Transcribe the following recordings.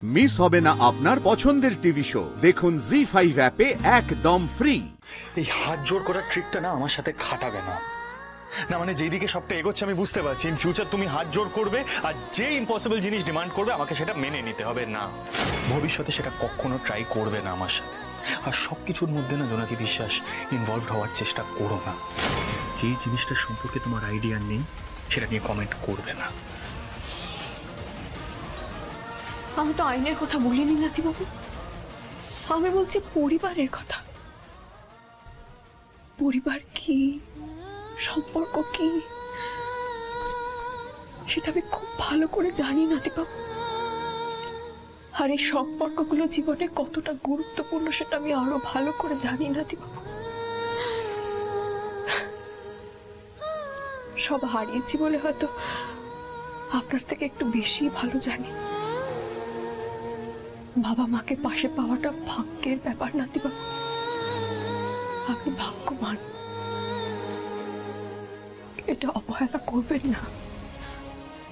Miss হবে না আপনার পছন্দের টিভি শো। দেখুন জি5 অ্যাপে একদম ফ্রি। এই হাত জোড় করার ট্রিকটা না আমার সাথে খাটাবে না। না মানে যেদিকে সবটা এগোচ্ছে আমি বুঝতে পারছি ইন ফিউচার তুমি হাত জোড় করবে আর যে ইম্পসিবল জিনিস ডিমান্ড করবে আমাকে সেটা মেনে নিতে হবে। না, ভবিষ্যতে সেটা কখনো ট্রাই করবে না আমার সাথে। আর সবকিছুর মধ্যে না জোনাকি বিশ্বাস ইনভলভ হওয়ার চেষ্টা করো না। যে জিনিসটা সম্পর্কে তোমার আইডিয়া নেই সেটা নিয়ে কমেন্ট করবে না। আমি তো আইনের কথা বলিনি নাতিবাবু, আমি বলছি পরিবারের কথা। পরিবার কি, সম্পর্ক কি, সেটা আমি খুব ভালো করে জানি নাতিবাবু। আর এই সম্পর্কগুলো জীবনে কতটা গুরুত্বপূর্ণ সেটা আমি আরো ভালো করে জানি নাতিবাবু। সব হারিয়েছি বলে হয়তো আপনার থেকে একটু বেশি ভালো জানি। বাবা মাকে পাশে পাওয়াটা ভাগ্যের ব্যাপার নাতিবাবু, আপনি ভাগ্যবান, এটা অবহেলা করবেন না।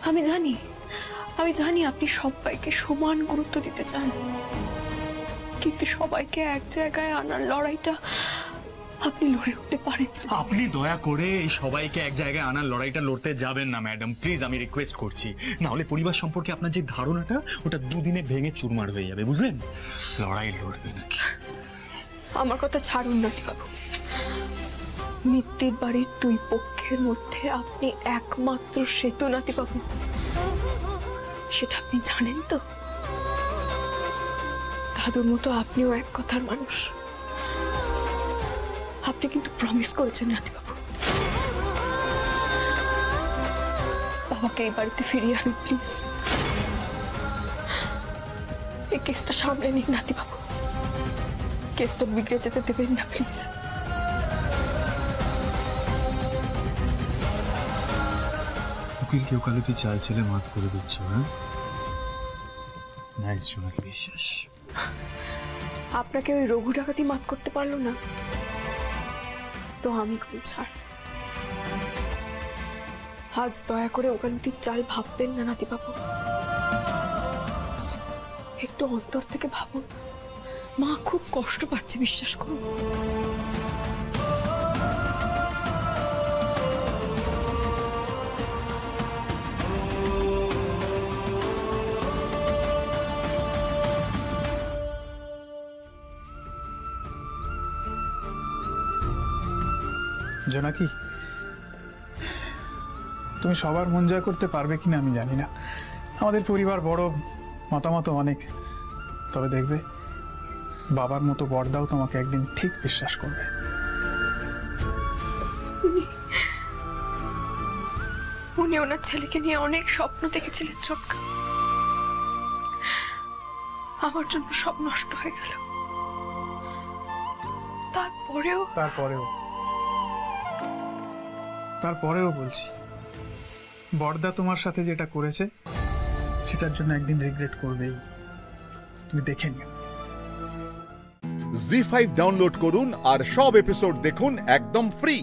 আমি জানি আপনি সবাইকে সমান গুরুত্ব দিতে চান, কিন্তু সবাইকে এক জায়গায় আনার লড়াইটা আপনি লড়ে উঠতে পারেন। আপনি দয়া করে এই সবাইকে এক জায়গায় আনার লড়াইটা লড়তে যাবেন না ম্যাডাম, প্লিজ আমি রিকোয়েস্ট করছি। না হলে পরিবার সম্পর্কে আপনার যে ধারণাটা ওটা দুদিনে ভেঙে চুরমার হয়ে যাবে, বুঝলেন? লড়াই লড়বে নাকি? আমার কথা ছাড়ুন নাতিবাবু। মিত্তির বাড়ির দুই পক্ষের মধ্যে আপনি একমাত্র সেতু নাতিবাবু, সেটা আপনি জানেন তো। দাদুর মতো আপনিও এক কথার মানুষ। আপনি কিন্তু প্রমিস করেছেন নাতিবাবু, বাবাকে এই বাড়িতে ফিরিয়ে আনুন প্লিজ। এই কেসটা সামলে নিন নাতিবাবু, কেসটা বিগড়ে যেতে দেবেন না প্লিজ। উকিলকে ওকালতি চাল ছেলে মাফ করে দিচ্ছ, হ্যাঁ? নাইস জোনাকি বিশ্বাস। আপনাকে ওই রঘু ডাকাতি মাফ করতে পারলো না তো আমি কোন ছাড়। আজ দয়া করে ওকালতির চাল ভাববেন না নাতিবাবু, একটু অন্তর থেকে ভাবুন। মা খুব কষ্ট পাচ্ছে, বিশ্বাস করুন। জোনাকি, তুমি সবার মন জয় করতে পারবে কিনা আমি জানি না। আমাদের পরিবার বড়, মতামত অনেক, তবে দেখবে বাবার মতো বড়দাও তোমাকে একদিন ঠিক বিশ্বাস করবে। উনি ওনার ছেলেকে নিয়ে অনেক স্বপ্ন দেখেছিলেন চটকা, আমার জন্য সব নষ্ট হয়ে গেল। তারপরেও বলছি, বড়দা তোমার সাথে যেটা করেছে সেটার জন্য একদিন রিগ্রেট করবেই, তুমি দেখে নিও। জি5 ডাউনলোড করুন আর সব এপিসোড দেখুন একদম ফ্রি।